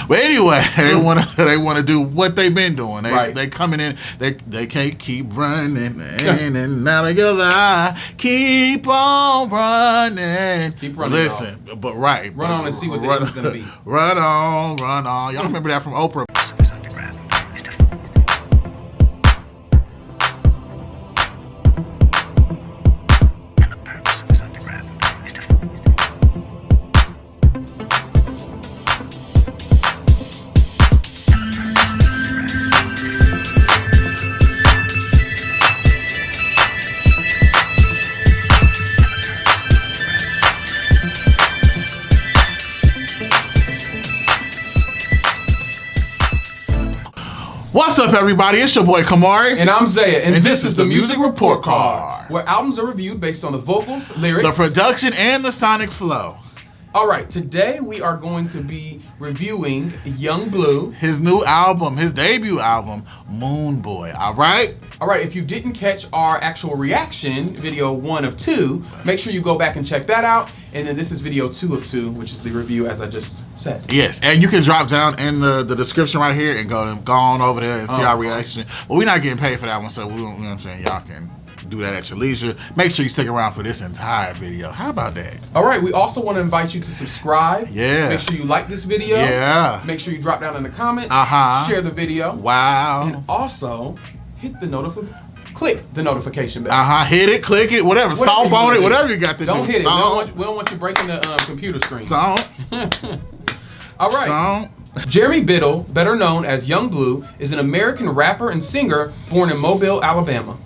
But anyway, they want to do what they've been doing. They coming in. They can't keep running and now they gotta keep on running. Keep running. Listen, but right. Run on and see what the end's gonna be. Run on. Y'all remember that from Oprah? What's up, everybody? It's your boy Camarray. And I'm Zaiah. And this is the Music Report Card, where albums are reviewed based on the vocals, lyrics, the production, and the sonic flow. All right, today we are going to be reviewing Yung Bleu. His new album, his debut album, Moon Boy. All right? All right, if you didn't catch our actual reaction, video 1 of 2, make sure you go back and check that out. And then this is video 2 of 2, which is the review as I just said. Yes, and you can drop down in the description right here and go on over there and see our reaction. But we're not getting paid for that one, so we don't, you know what I'm saying? Y'all can do that at your leisure. Make sure you stick around for this entire video. How about that? All right, we also want to invite you to subscribe. Yeah. Make sure you like this video. Yeah. Make sure you drop down in the comments. Share the video. Wow. And also hit the click the notification bell. Hit it, click it, whatever. Stomp on it, whatever you got to do. Don't hit it. We don't want you breaking the computer screen. Stomp. All right. Stomp. Jeremy Biddle, better known as Yung Bleu, is an American rapper and singer born in Mobile, Alabama.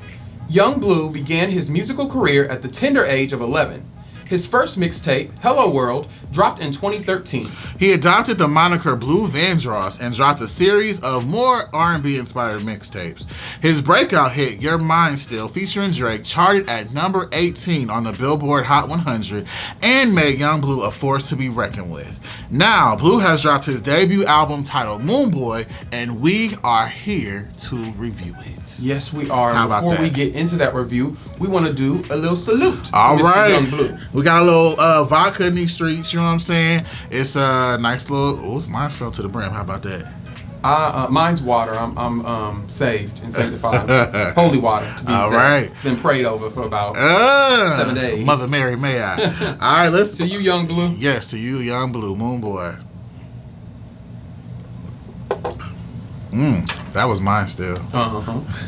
Yung Bleu began his musical career at the tender age of 11. His first mixtape, Hello World, dropped in 2013. He adopted the moniker Blue Vandross and dropped a series of more R&B inspired mixtapes. His breakout hit, Your Mind Still, featuring Drake, charted at number 18 on the Billboard Hot 100 and made Yung Bleu a force to be reckoned with. Now, Bleu has dropped his debut album titled Moon Boy, and we are here to review it. Yes, we are. How about Before that? we get into that review, we want to do a little salute All to right. Mr. Yung Bleu. We got a little vodka in these streets, you know what I'm saying? It's a nice little, mine fell to the brim. How about that? Mine's water. I'm saved and sanctified. Holy water, to be All exact. right. It's been prayed over for about 7 days. Mother Mary, may I? All right, let's. To you, Yung Bleu. Yes, to you, Yung Bleu, Moon Boy. That was mine still.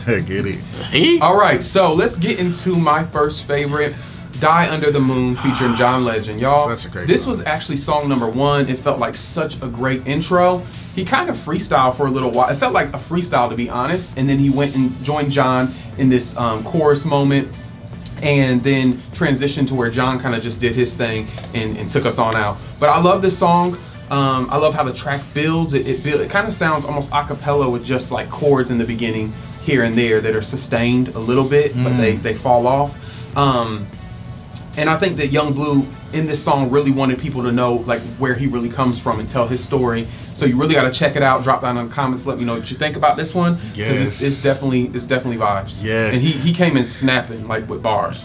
Get it. All right, so let's get into my first favorite, Die Under the Moon, featuring John Legend. Y'all, Such a great this song. was actually song number 1. It felt like such a great intro. He kind of freestyled for a little while. It felt like a freestyle, to be honest. And then he went and joined John in this chorus moment, and then transitioned to where John kind of just did his thing and took us on out. But I love this song. I love how the track builds. It kind of sounds almost a cappella with just like chords in the beginning here and there that are sustained a little bit, but they fall off. And I think that Yung Bleu in this song really wanted people to know like where he really comes from and tell his story. So you really got to check it out. Drop down in the comments. Let me know what you think about this one. Yes. It's definitely vibes. Yes. And he came in snapping like with bars.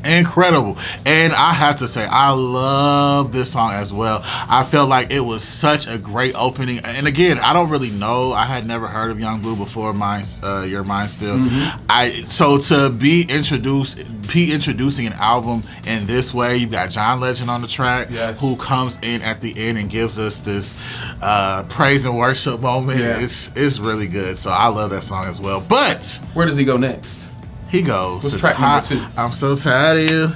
Incredible. And I have to say, I love this song as well. I felt like it was such a great opening. And again, I don't really know. I had never heard of Yung Bleu before Your Mind Still. So to be introducing an album in this way, you've got John Legend on the track, who comes in at the end and gives us this praise and worship moment. It's really good. So I love that song as well. But where does he go next? He goes What's to track number 2? I'm so tired of you,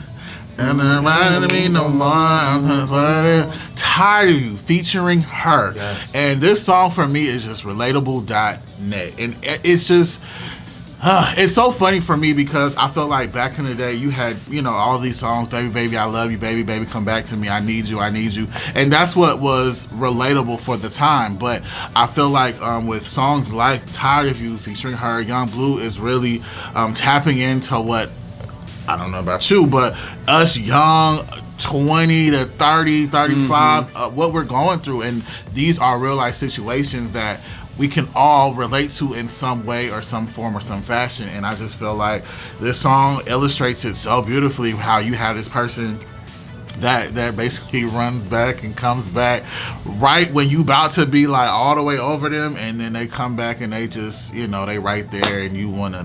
and they're reminding me no more. I'm tired of you, featuring her. And this song for me is just relatable.net, and it's just it's so funny for me because I feel like back in the day you had, all these songs, baby, baby, I love you, baby, baby, come back to me, I need you, and that's what was relatable for the time. But I feel like with songs like Tired of You featuring her, Yung Bleu is really tapping into what, I don't know about you, but us young 20 to 30, 35, what we're going through, and these are real life situations that we can all relate to in some way or some form or some fashion. And I just feel like this song illustrates it so beautifully, how you have this person that basically runs back and comes back right when you about to be like all the way over them, and then they come back and they just, you know, they right there, and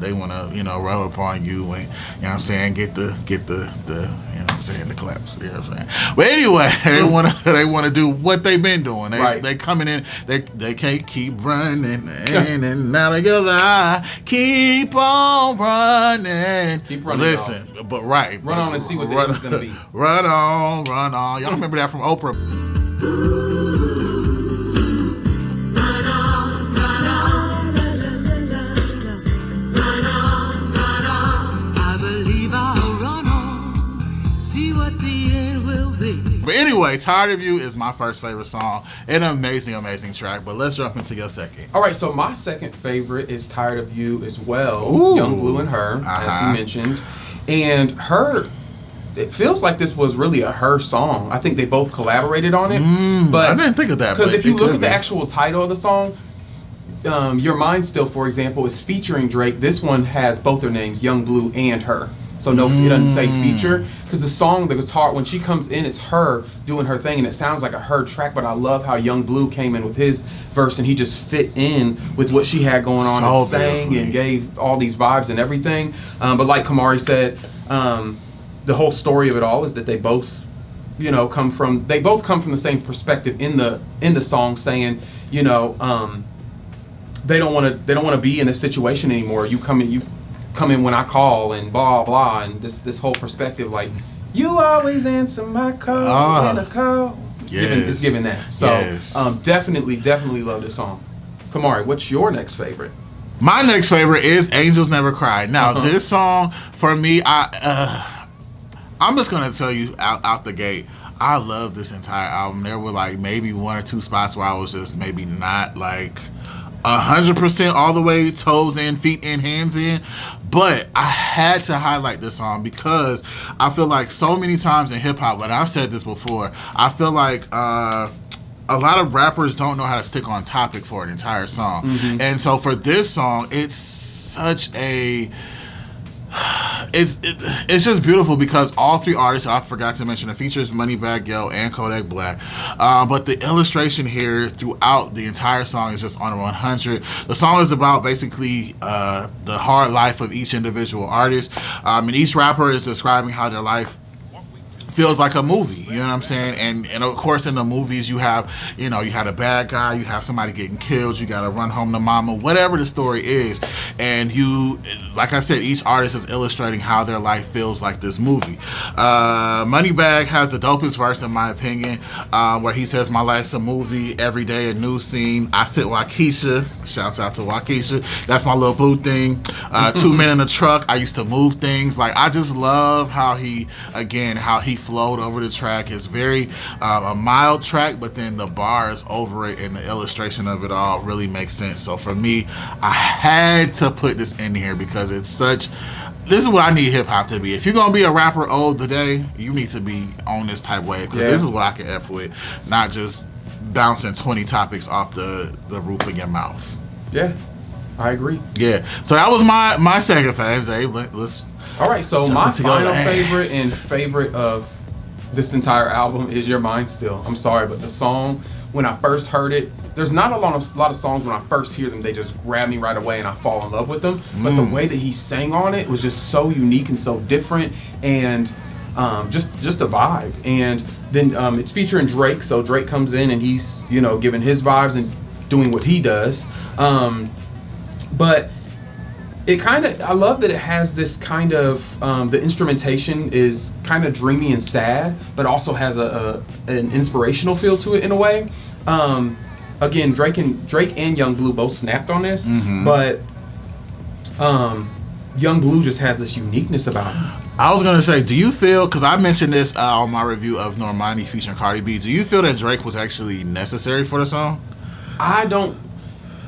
they wanna, you know, rub upon you, and, you know what I'm saying, get the you know what I'm saying, the claps. You know what I'm saying? But anyway, they wanna do what they've been doing. They coming in, they can't keep running, and now they gotta keep on running. Keep running. Listen, y'all. but right. Run on and see what the end's gonna be. Run on, run on. Y'all remember that from Oprah? Run on, run on, run on, run on. I believe I'll run on, see what the end will be. But anyway, Tired of You is my first favorite song. An amazing, amazing track. But let's jump into your second. All right, so my second favorite is Tired of You as well. Ooh. Yung Bleu and Her, as you mentioned. And Her, it feels like this was really a Her song. I think they both collaborated on it. But I didn't think of that. Because if you look at the be. actual title of the song, Your Mind Still, for example, is featuring Drake. This one has both their names, Yung Bleu and Her. So no, it doesn't say feature, because the song, the guitar, when she comes in, it's her doing her thing, and it sounds like a Her track. But I love how Yung Bleu came in with his verse, and he just fit in with what she had going on, and sang and gave all these vibes and everything. But like Camarray said, the whole story of it all is that they both, you know, come from the same perspective in the song, saying, you know, they don't want to be in this situation anymore. You come in when I call, and blah blah, and this whole perspective, like, you always answer my call when I call. It's giving that. So definitely love this song. Camarray, what's your next favorite? My next favorite is Angels Never Cry. Now this song for me, I'm just gonna tell you out the gate, I love this entire album. There were like maybe one or two spots where I was just maybe not like 100% all the way toes in, feet in, hands in, but I had to highlight this song because I feel like so many times in hip hop, but I've said this before, I feel like a lot of rappers don't know how to stick on topic for an entire song. And so for this song, it's such a it's just beautiful because all three artists, I forgot to mention, it features Moneybagg Yo and Kodak Black, but the illustration here throughout the entire song is just on 100. The song is about basically the hard life of each individual artist, and each rapper is describing how their life feels like a movie, you know what I'm saying? And of course in the movies you have, you know, you had a bad guy, you have somebody getting killed, you gotta run home to mama, whatever the story is. And you, like I said, each artist is illustrating how their life feels like this movie. Moneybagg has the dopest verse in my opinion, where he says, my life's a movie, every day a new scene. I sit Waukesha, shouts out to Waukesha, that's my little boo thing. 2 men in a truck, I used to move things. Like, I just love how he flowed over the track. It's very a mild track, but then the bars over it and the illustration of it all really makes sense. So for me, I had to put this in here because it's such, this is what I need hip hop to be. If you're gonna be a rapper old today, you need to be on this type wave, because this is what I can F with, not just bouncing 20 topics off the roof of your mouth. Yeah, I agree. Yeah, so that was my second fave. Zay, let's all right, so my final favorite and favorite of this entire album is Your Mind Still. I'm sorry, but the song, when I first heard it, there's not a lot of songs when I first hear them, they just grab me right away and I fall in love with them. But the way that he sang on it was just so unique and so different, and just a vibe. And then it's featuring Drake, so Drake comes in and he's, you know, giving his vibes and doing what he does. But it kind of, I love that it has this kind of, the instrumentation is kind of dreamy and sad, but also has an inspirational feel to it in a way. Again, Drake and Yung Bleu both snapped on this, but Yung Bleu just has this uniqueness about him. I was gonna say, do you feel, because I mentioned this on my review of Normani featuring Cardi B, do you feel that Drake was actually necessary for the song?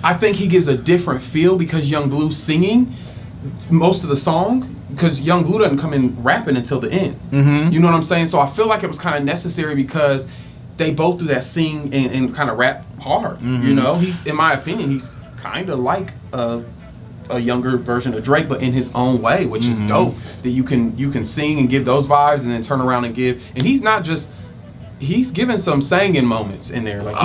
I think he gives a different feel because Yung Bleu singing most of the song, because Yung Bleu doesn't come in rapping until the end. You know what I'm saying? So I feel like it was kind of necessary because they both do that sing and kind of rap hard. You know, he's, in my opinion, he's kind of like a a younger version of Drake, but in his own way, which is dope. That you can sing and give those vibes, and then turn around and give. And he's not just. He's given some singing moments in there. Like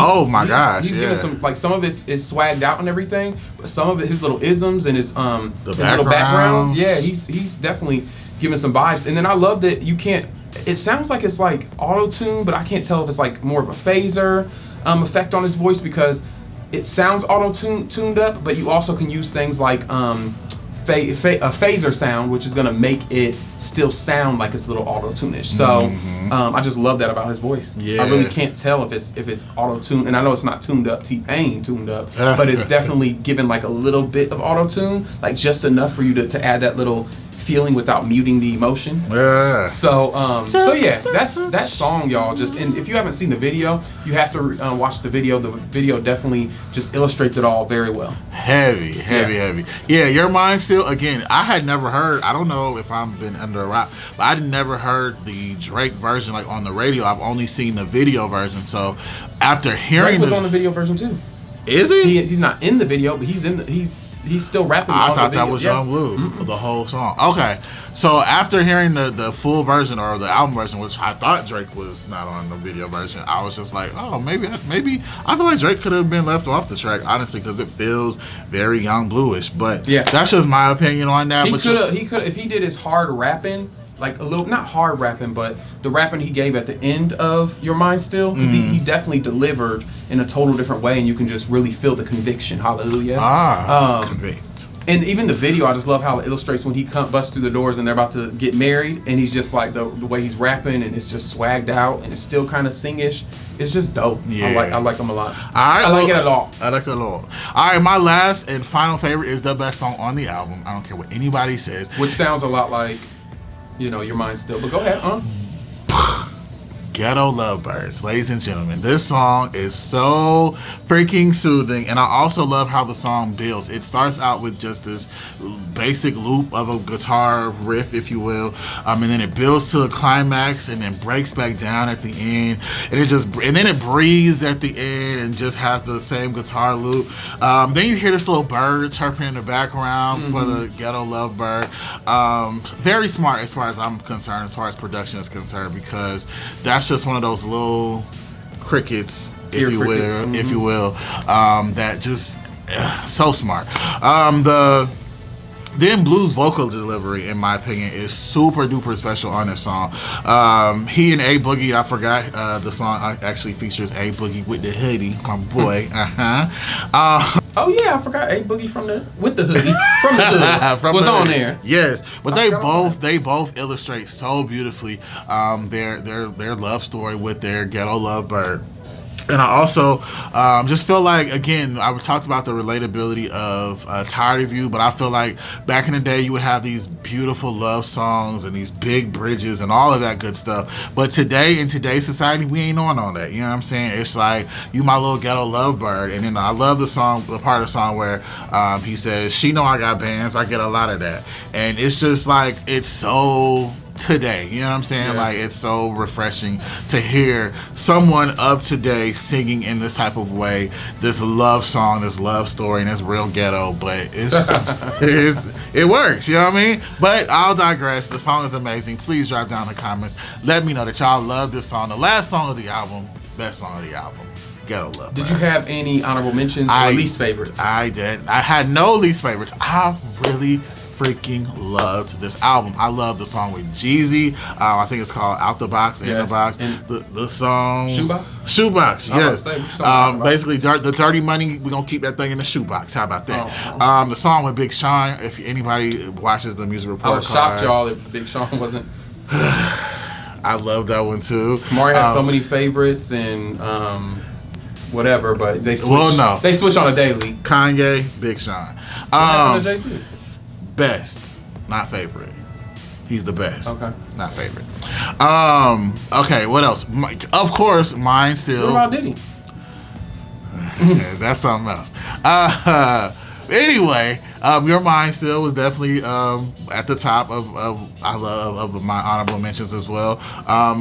he's given some, like, some of it is swagged out and everything, but some of it, his little isms and his little backgrounds. Yeah, he's definitely giving some vibes. And then I love that you can't. It sounds like it's like auto-tune, but I can't tell if it's like more of a phaser effect on his voice, because it sounds auto-tuned up, but you also can use things like a phaser sound, which is going to make it still sound like it's a little auto-tune-ish. So I just love that about his voice. Yeah. I really can't tell if it's auto-tuned, and I know it's not tuned up, T-Pain tuned up, but it's definitely given like a little bit of auto-tune, like just enough for you to add that little feeling without muting the emotion. Yeah. So yeah, that song, y'all. Just, and if you haven't seen the video, you have to watch the video. The video definitely just illustrates it all very well. Heavy. Yeah, Your Mind Still. Again, I had never heard. I don't know if I've been under a rock, but I never heard the Drake version like on the radio. I've only seen the video version. So after hearing, Drake was on the video version too. Is he? He's not in the video, but he's still rapping. I thought that was Yung Bleu, the whole song. Okay, so after hearing the full version or the album version, which I thought Drake was not on the video version, I was just like, oh, maybe I feel like Drake could have been left off the track, honestly, because it feels very Yung Bleu-ish. But yeah, that's just my opinion on that. He could if he did his hard rapping. Like a little, not hard rapping, but the rapping he gave at the end of Your Mind Still, because he definitely delivered in a total different way, and you can just really feel the conviction. Hallelujah. Convict. And even the video, I just love how it illustrates when he busts through the doors and they're about to get married, and he's just like the way he's rapping, and it's just swagged out, and it's still kind of singish. It's just dope. Yeah. I like him a lot. I like it a lot. I like it a lot. All right, my last and final favorite is the best song on the album. I don't care what anybody says. Which sounds a lot like, Your Mind Still, but go ahead, Ghetto Lovebirds, ladies and gentlemen. This song is so freaking soothing, and I also love how the song builds. It starts out with just this basic loop of a guitar riff, if you will, and then it builds to a climax, and then breaks back down at the end, and then it breathes at the end, and just has the same guitar loop. Then you hear this little bird chirping in the background for the Ghetto Lovebird. Very smart as far as I'm concerned, as far as production is concerned, because that's just one of those little crickets, if you will, that just so smart. Then Blue's vocal delivery, in my opinion, is super duper special on this song. He and A Boogie, I forgot the song actually features A Boogie with the hoodie, my boy. Oh yeah, I forgot A Boogie with the hoodie from the hood was on there. Yes, but they both illustrate so beautifully their love story with their Ghetto Lovebird. And I also just feel like, again, I talked about the relatability of Tired of You, but I feel like back in the day you would have these beautiful love songs and these big bridges and all of that good stuff. But today, in today's society, we ain't on all that. You know what I'm saying? It's like, you my little Ghetto Lovebird. And then I love the part of the song where he says, she know I got bands, I get a lot of that. And it's just like, it's so today, you know what I'm saying? Yeah. Like, it's so refreshing to hear someone of today singing in this type of way, this love song, this love story, and it's real ghetto, but it works, you know what I mean? But I'll digress. The song is amazing. Please drop down in the comments. Let me know that y'all love this song. The last song of the album, best song of the album. Ghetto Love. Did you have any honorable mentions or least favorites? I did. I had no least favorites. I really freaking loved this album. I love the song with Jeezy. I think it's called Out the Box, In the Box. And the song Shoebox, yes. Basically, the dirty money, we're gonna keep that thing in the shoebox. How about that? The song with Big Sean, if anybody watches the Music Report, I was shocked, y'all, if Big Sean wasn't. I love that one too. Camarray has so many favorites and whatever, but they switch. They switch on a daily. Kanye, Big Sean. What happened to Jay-Z? Best, not favorite. He's the best. Okay. Not favorite. Okay, what else? Of course, Mine Still. What about Diddy? That's something else. Anyway, Your Mind Still was definitely at the top of my honorable mentions as well.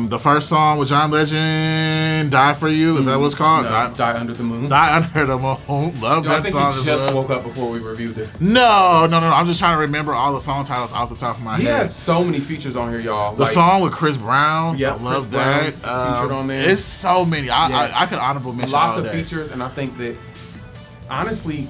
The first song with John Legend, Die For You, is that what it's called? No, Die Under the Moon. Die Under the Moon. Love that song I think as you just well. woke up before we reviewed this. No. I'm just trying to remember all the song titles off the top of my He head. had so many features on here, y'all. The song with Chris Brown, yeah, I love Chris Brown that. is featured on there. It's so many. I could honorable mention lots all of day. features, and I think that honestly,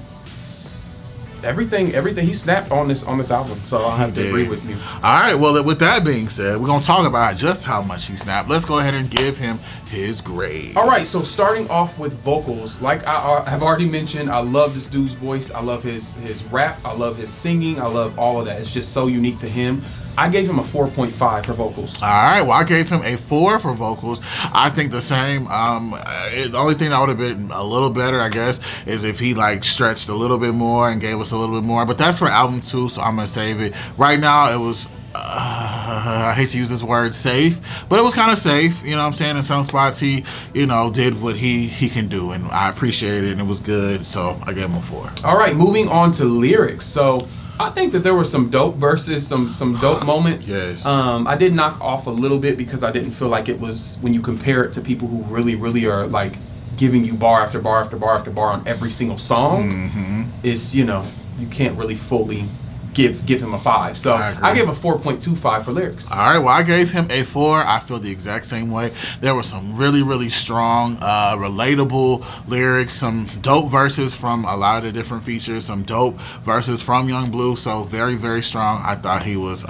everything he snapped on this album. So I have to agree with you. All right. Well, with that being said, we're gonna talk about just how much he snapped. Let's go ahead and give him his grade. All right. So starting off with vocals, like I have already mentioned, I love this dude's voice. I love his rap. I love his singing. I love all of that. It's just so unique to him. I gave him a 4.5 for vocals. All right. Well, I gave him a 4 for vocals. I think the same. The only thing that would have been a little better, I guess, is if he like stretched a little bit more and gave us a little bit more. But that's for album 2, so I'm gonna save it. Right now, it was. I hate to use this word, safe, but it was kind of safe. You know what I'm saying? In some spots, he, did what he can do, and I appreciated it, and it was good. So I gave him a 4. All right. Moving on to lyrics. So I think that there were some dope verses, some dope moments. Yes. I did knock off a little bit because I didn't feel like it was, when you compare it to people who really, really are like giving you bar after bar after bar after bar on every single song, is, you can't really fully give him a 5. So I gave a 4.25 for lyrics. All right, well, I gave him a 4. I feel the exact same way. There were some really, really strong, relatable lyrics, some dope verses from a lot of the different features, some dope verses from Yung Bleu. So very, very strong. I thought he was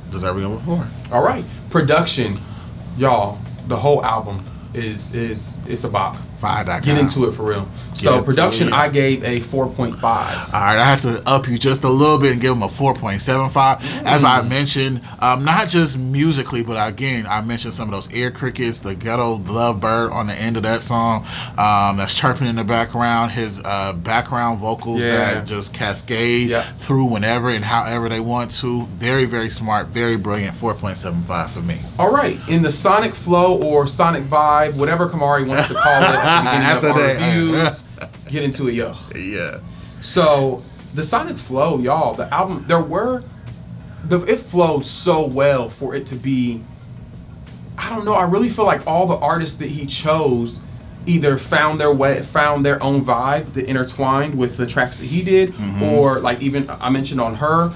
deserving of a 4. All right, production, y'all. The whole album is a bop. Get Get into it for real. So production, I gave a 4.5. All right, I had to up you just a little bit and give him a 4.75. As I mentioned, not just musically, but again, I mentioned some of those ear crickets, the ghetto lovebird on the end of that song, that's chirping in the background, his background vocals that just cascade through whenever and however they want to. Very, very smart, very brilliant. 4.75 for me. All right, in the sonic flow or sonic vibe, whatever Camarray wants to call it, at the beginning of our reviews, get into it, yo. Yeah. So the sonic flow, y'all, the album, it flows so well for it to be, I don't know, I really feel like all the artists that he chose either found their own vibe that intertwined with the tracks that he did, or like even I mentioned on Her,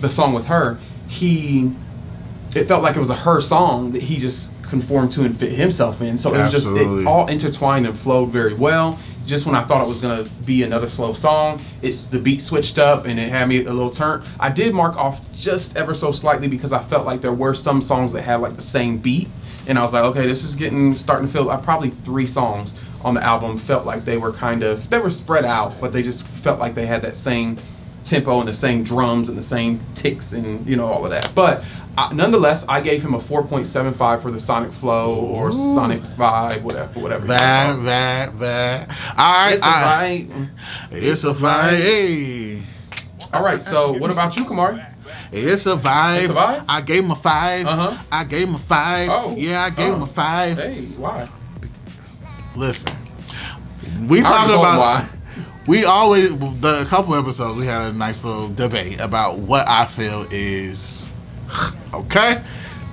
the song with Her, it felt like it was a Her song that he just conformed to and fit himself in. So it was just, it all intertwined and flowed very well. Just when I thought it was gonna be another slow song, the beat switched up and it had me a little turn. I did mark off just ever so slightly because I felt like there were some songs that had like the same beat, and I was like, okay, this is starting to feel. Probably 3 songs on the album felt like they were spread out, but they just felt like they had that same tempo and the same drums and the same ticks and all of that. But nonetheless, I gave him a 4.75 for the sonic flow or sonic vibe, whatever. That. All right, it's a vibe. All right. So what about you, Camarray? It's a vibe. It's a vibe? I gave him a 5. I gave him a 5. Oh. Yeah, I gave him a 5. Hey, why? Listen, we talk about. Why. We always, a couple episodes, we had a nice little debate about what I feel is, okay?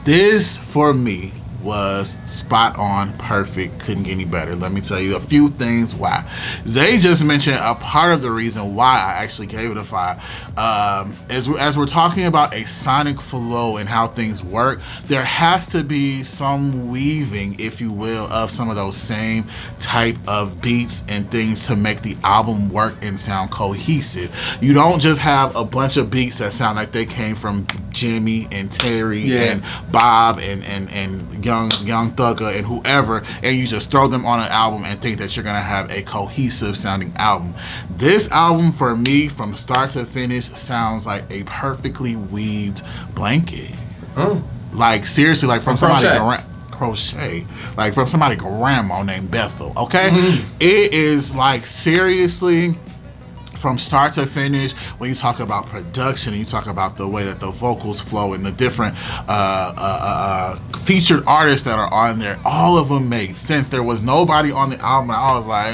This, for me, was spot on, perfect, couldn't get any better. Let me tell you a few things why. Zay just mentioned a part of the reason why I actually gave it a 5. As we're talking about a sonic flow and how things work, there has to be some weaving, if you will, of some of those same type of beats and things to make the album work and sound cohesive. You don't just have a bunch of beats that sound like they came from Jimmy and Terry and Bob and Young Thugger and whoever, and you just throw them on an album and think that you're gonna have a cohesive sounding album. This album, for me, from start to finish, sounds like a perfectly weaved blanket. Like seriously, like from somebody crochet, like from somebody grandma named Bethel. Okay, it is like seriously from start to finish, when you talk about production and you talk about the way that the vocals flow and the different featured artists that are on there, all of them made sense. There was nobody on the album I was like,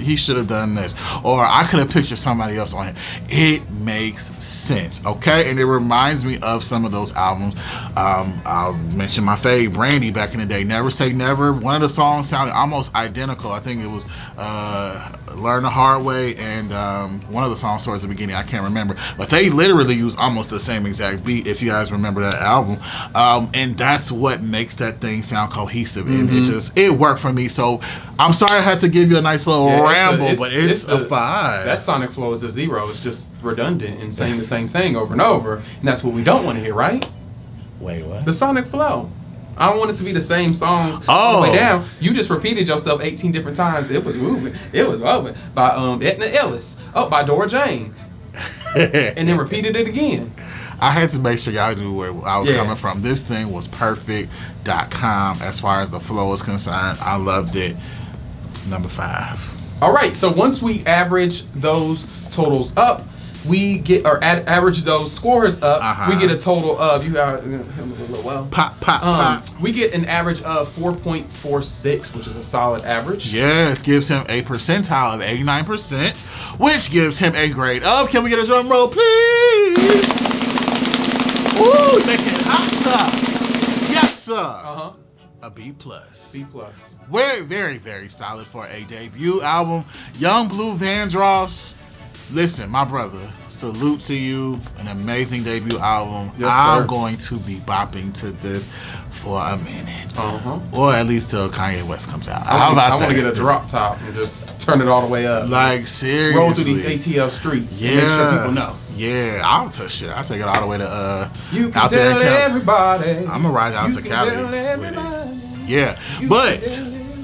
he should have done this, or I could have pictured somebody else on it. It makes sense, okay? And it reminds me of some of those albums. I'll mention my fave, Brandy, back in the day. Never Say Never. One of the songs sounded almost identical. I think it was Learn the Hard Way, and one of the songs towards the beginning, I can't remember, but they literally use almost the same exact beat, if you guys remember that album. And that's what makes that thing sound cohesive, and it worked for me. So I'm sorry I had to give you a nice little ramble, but it's a 5. That sonic flow is a 0. It's just redundant and saying the same thing over and over, and that's what we don't want to hear, right? Wait, what? The sonic flow. I don't want it to be the same songs all the way down. You just repeated yourself 18 different times. It was moving. It was moving. By Edna Ellis. Oh, by Dora Jane. And then repeated it again. I had to make sure y'all knew where I was coming from. This thing was perfect.com as far as the flow is concerned. I loved it. Number 5. All right. So once we average those totals up, we get, or average those scores up, we get a total of, you got a little well. Pop. We get an average of 4.46, which is a solid average. Yes, gives him a percentile of 89%, which gives him a grade of, can we get a drum roll, please? Ooh, make it hot. Yes, sir. A B+. B+. Very, very, very solid for a debut album. Yung Bleu Vandross. Listen, my brother, salute to you. An amazing debut album. Yes, I'm sir. going to be bopping to this for a minute. Or at least till Kanye West comes out. How about that? I want to get a drop top and just turn it all the way up. Like, seriously. Roll through these ATL streets and make sure people know. Yeah, I'll touch shit. I'll take it all the way to You can out there in tell Cali. everybody. I'm gonna ride out to Cali Tell with it. everybody. Yeah, but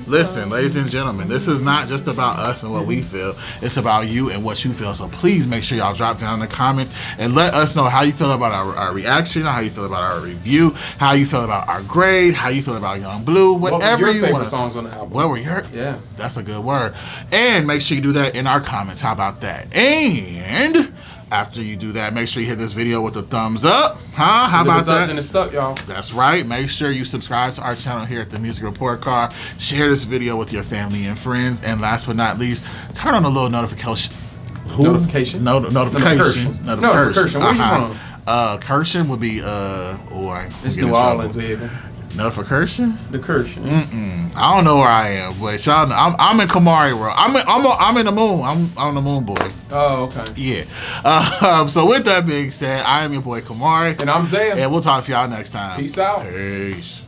listen, ladies and gentlemen, this is not just about us and what we feel. It's about you and what you feel. So please make sure y'all drop down in the comments and let us know how you feel about our reaction, how you feel about our review, how you feel about our grade, how you feel about Yung Bleu, whatever you want. What were your favorite songs on the album? What were your? Yeah. That's a good word. And make sure you do that in our comments. How about that? And after you do that, make sure you hit this video with a thumbs up. How about that? And it's stuck, y'all. That's right. Make sure you subscribe to our channel here at the Music Report Card. Share this video with your family and friends. And last but not least, turn on the little notification. Notification. Notification. Where are you from? Kirshen would be It's New Orleans, baby. Notification? The Kirshen. I don't know where I am, but y'all know I'm in Camarray world. I'm in the moon. I'm on the moon, boy. Oh, okay. Yeah. So with that being said, I am your boy Camarray. And I'm Zaiah. And we'll talk to y'all next time. Peace out. Peace.